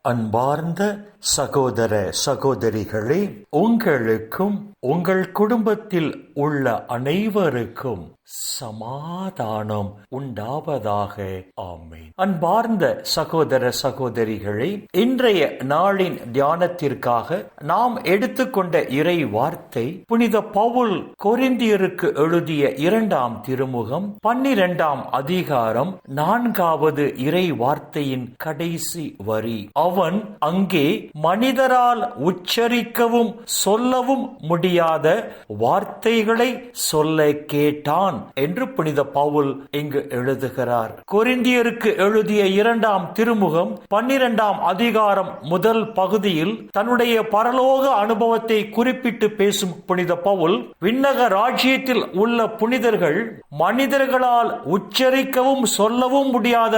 அன்பார்ந்த சகோதர சகோதரிகளே, உங்களுக்கும் உங்கள் குடும்பத்தில் உள்ள அனைவருக்கும் சமாதானம் உண்டாவதாக. ஆமென். அன்பார்ந்த சகோதர சகோதரிகளே, இன்றைய நாளின் தியானத்திற்காக நாம் எடுத்துக்கொண்ட இறை வார்த்தை புனித பவுல் கொரிந்தியருக்கு எழுதிய 2ஆம் திருமுகம் 12ஆம் அதிகாரம் 4வது இறை வார்த்தையின் கடைசி வரி. அவன் அங்கே மனிதரால் உச்சரிக்கவும் சொல்லவும் முடியாத வார்த்தைகளை சொல்ல கேட்டான் என்று புனித பவுல் இங்கு எழுதுகிறார். கொரிந்தியருக்கு எழுதிய 2ஆம் திருமுகம் 12ஆம் அதிகாரம் முதல் பகுதியில் தன்னுடைய பரலோக அனுபவத்தை குறிப்பிட்டு பேசும் புனித பவுல், விண்ணக ராஜ்யத்தில் உள்ள புனிதர்கள் மனிதர்களால் உச்சரிக்கவும் சொல்லவும் முடியாத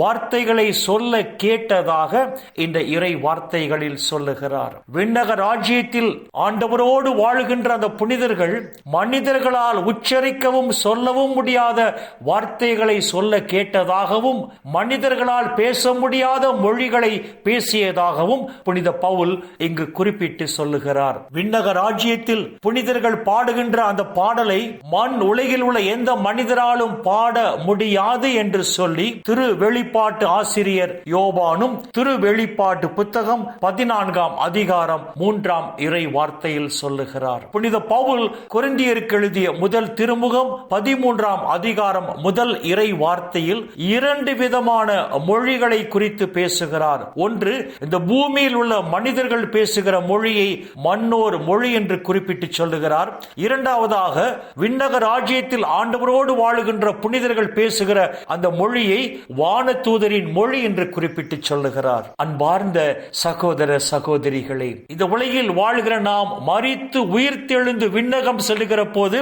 வார்த்தைகளை சொல்ல கேட்டதாக இந்த இறை வார்த்தைகளில் சொல்லுகிறார். விண்ணக ராஜ்யத்தில் ஆண்டவரோடு வாழுகின்ற அந்த புனிதர்கள் மனிதர்களால் உச்சரிக்கவும் சொல்லவும் முடியாத வார்த்தைகளை சொல்ல கேட்டதாகவும் மனிதர்களால் பேச முடியாத மொழிகளை பேசியதாகவும் புனித பவுல் இங்கு குறிப்பிட்டு சொல்லுகிறார். விண்ணக ராஜ்யத்தில் புனிதர்கள் பாடுகின்ற அந்த பாடலை மண் உலகில் உள்ள எந்த மனிதராலும் பாட முடியாது என்று சொல்லி திரு வெளிப்பாட்டு ஆசிரியர் யோவானும் திரு வெளிப்பாட்டு புத்தகம் 14ஆம் அதிகாரம் 3ஆம் இறை வார்த்தையில் சொல்லுகிறார். புனித பவுல் கொரிந்தியருக்கு எழுதிய முதல் திருமுகம் 13ஆம் அதிகாரம் முதல் இறை வார்த்தையில் 2 விதமான மொழிகளை குறித்து பேசுகிறார். ஒன்று, இந்த பூமியில் உள்ள மனிதர்கள் பேசுகிற மொழியை மண்ணோர் மொழி என்று குறிப்பிட்டு சொல்லுகிறார். இரண்டாவதாக, விண்ணக ராஜ்யத்தில் ஆண்டவரோடு வாழுகின்ற புனிதர்கள் பேசுகிற அந்த மொழியை வானதூதரின் மொழி என்று குறிப்பிட்டு சொல்லுகிறார். அன்பார்ந்த சகோதர சகோதரிகளே, இந்த உலகில் வாழ்கிற நாம் மரித்து உயிர்த்தெழுந்து விண்ணகம் செல்லுகிற போது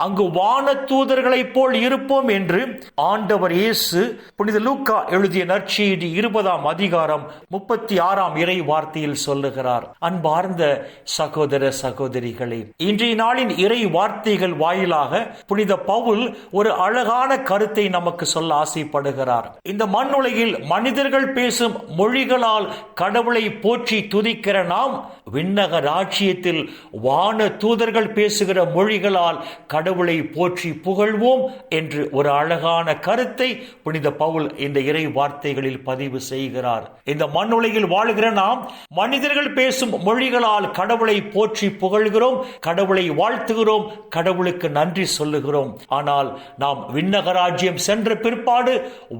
அங்கு வானதூதர்களை போல் இருப்போம் என்று ஆண்டவர் இயேசு புனித லூக்கா எழுதிய நற்செய்தி 20ஆம் அதிகாரம் 36ஆம் இறை வார்த்தையில் சொல்லுகிறார். அன்பார்ந்த சகோதர சகோதரிகளே, இன்றைய நாளின் இறை வார்த்தைகள் வாயிலாக புனித பவுல் ஒரு அழகான கருத்தை நமக்கு சொல்ல ஆசைப்படுகிறார். இந்த மண் உலகில் மனிதர்கள் பேசும் மொழிகளால் கடவுளை போற்றி துதிக்கிற நாம் விண்ணக ராஜ்யத்தில் வான தூதர்கள் பேசுகிற மொழிகளால் கடவுளை போற்றி புகழ்வோம் என்று ஒரு அழகான கருத்தை புனித பவுல் இந்த இறை வார்த்தைகளில் பதிவு செய்கிறார். இந்த மண் உலகில் வாழ்கிற நாம் மனிதர்கள் பேசும் மொழிகளால் கடவுளை போற்றி புகழ்கிறோம், கடவுளை வாழ்த்துகிறோம், கடவுளுக்கு நன்றி சொல்லுகிறோம். ஆனால் நாம் விண்ணக ராஜ்யம் சென்ற பிற்பாடு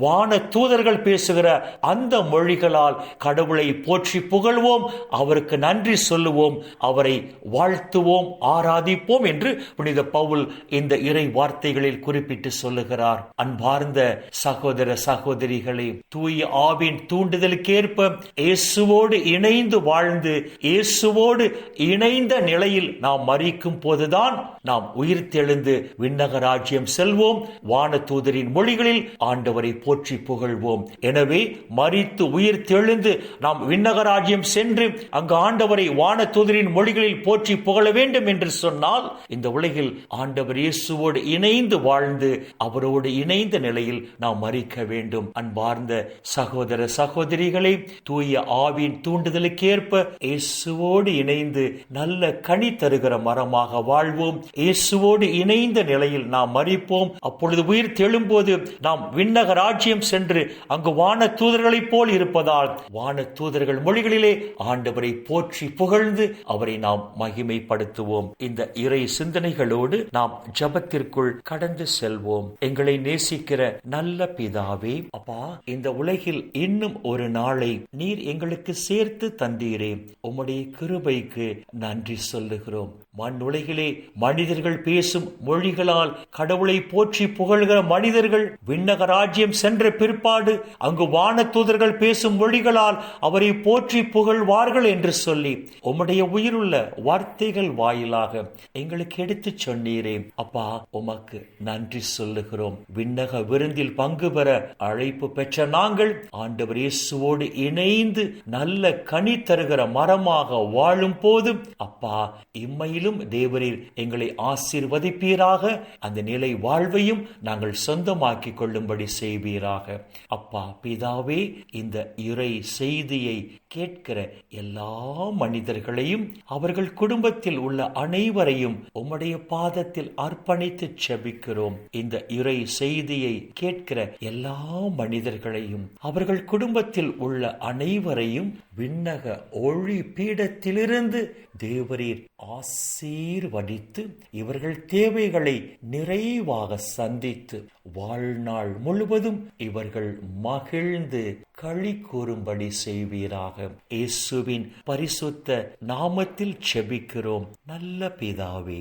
வான தூதர்கள் பேசுகிற அந்த மொழிகளால் கடவுளை போற்றி புகழ்வோம், அவருக்கு நன்றி சொல்லுவோம், அவரை வாழ்த்துவோம், ஆராதிப்போம் என்று புனித பவுல் இந்த இறை வார்த்தைகளில் குறிப்பிட்டு சொல்லுகிறார். அன்பார்ந்த சகோதர சகோதரிகளே, தூய ஆவின் தூண்டுதலுக்கேற்ப இயேசுவோடு இணைந்து வாழ்ந்து இயேசுவோடு இணைந்த நிலையில் நாம் மரிக்கும் போதுதான் நாம் உயிர்த்தெழுந்து விண்ணக ராஜ்யம் செல்வோம், வானதூதரின் மொழிகளில் ஆண்டவரை போற்றி புகழ்வோம். எனவே மரித்து உயிர்த்தெழுந்து நாம் விண்ணக ராஜ்யம் சென்று அங்கு ஆண்டவரை வானதூதரின் மொழிகளில் போற்றி புகழ வேண்டும் என்று சொன்னால் இந்த உலகில் ஆண்டவர் இயேசுவோடு இணைந்து வாழ்ந்து அவரோடு இணைந்த நிலையில் நாம் மரிக்க வேண்டும். அன்பார்ந்த சகோதர சகோதரிகளை, தூய ஆவின் தூண்டுதலுக்கேற்ப இயேசுவோடு இணைந்து நல்ல கனி தருகிற மரமாக வாழ்வோம். இயேசுவோடு இணைந்த நிலையில் நாம் மரிப்போம். அப்பொழுது உயிர் தெழும்போது நாம் விண்ணக ராஜ்யம் சென்று அங்கு வான தூதர்களைப் போல் இருப்பதால் வான தூதர்கள் மொழிகளிலே ஆண்டவரை போற்றி புகழ்ந்து அவரை நாம் மகிமைப்படுத்துவோம். இந்த இறை சிந்தனைகளோடு நாம் ஜெபத்திற்குள் கடந்து செல்வோம். எங்களை நேசிக்கிற நல்ல பிதாவே, அப்பா, இந்த உலகில் இன்னும் ஒரு நாளை நீர் எங்களுக்கு சேர்த்து தந்தீரே, உம்முடைய கிருபைக்கு நன்றி சொல்லுகிறோம். மண் உலகிலே மனிதர்கள் பேசும் மொழிகளால் கடவுளை போற்றி புகழ்கிற மனிதர்கள் விண்ணக ராஜ்யம் சென்ற பிற்பாடு அங்கு வான தூதர்கள் பேசும் மொழிகளால் அவரை போற்றி புகழ்வார்கள் என்று சொல்லி உம்முடைய உயிருள்ள வார்த்தைகள் வாயிலாக எங்களுக்கு எடுத்து சொன்னீரே அப்பா, உமக்கு நன்றி சொல்லுகிறோம். விண்ணக விருந்தில் பங்கு பெற அழைப்பு பெற்ற நாங்கள் ஆண்டவர் இயேசுவோடு இணைந்து நல்ல கனி தருகிற மரமாக வாழும் போது அப்பா, இம்மையிலும் தேவரீர் எங்களை ஆசீர்வதிப்பீராக. அந்த நிலை வாழ்வையும் நாங்கள் சொந்தமாக்கிக் கொள்ளும்படி செய்வீராக. அப்பா பிதாவே, இந்த இறை செய்தியை கேட்கிற எல்லா மனிதர்களையும் அவர்கள் குடும்பத்தில் உள்ள அனைவரையும் உம்முடைய பாதத்தில் அர்ப்பணித்து செபிக்கிறோம். இந்த இறை செய்தியை கேட்கிற எல்லா மனிதர்களையும் அவர்கள் குடும்பத்தில் உள்ள அனைவரையும் விண்ணக ஒளி பீடத்திலிருந்து தேவரீர் ஆசீர்வதித்து இவர்கள் தேவைகளை நிறைவாக சந்தித்து வாழ்நாள் முழுவதும் இவர்கள் மகிழ்ந்து களி கூறும்படி செய்வீராக. இயேசுவின் பரிசுத்த நாமத்தில் செபிக்கிறோம் நல்ல பிதாவே.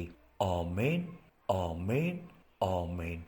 ஆமேன், ஆமேன், ஆமேன்.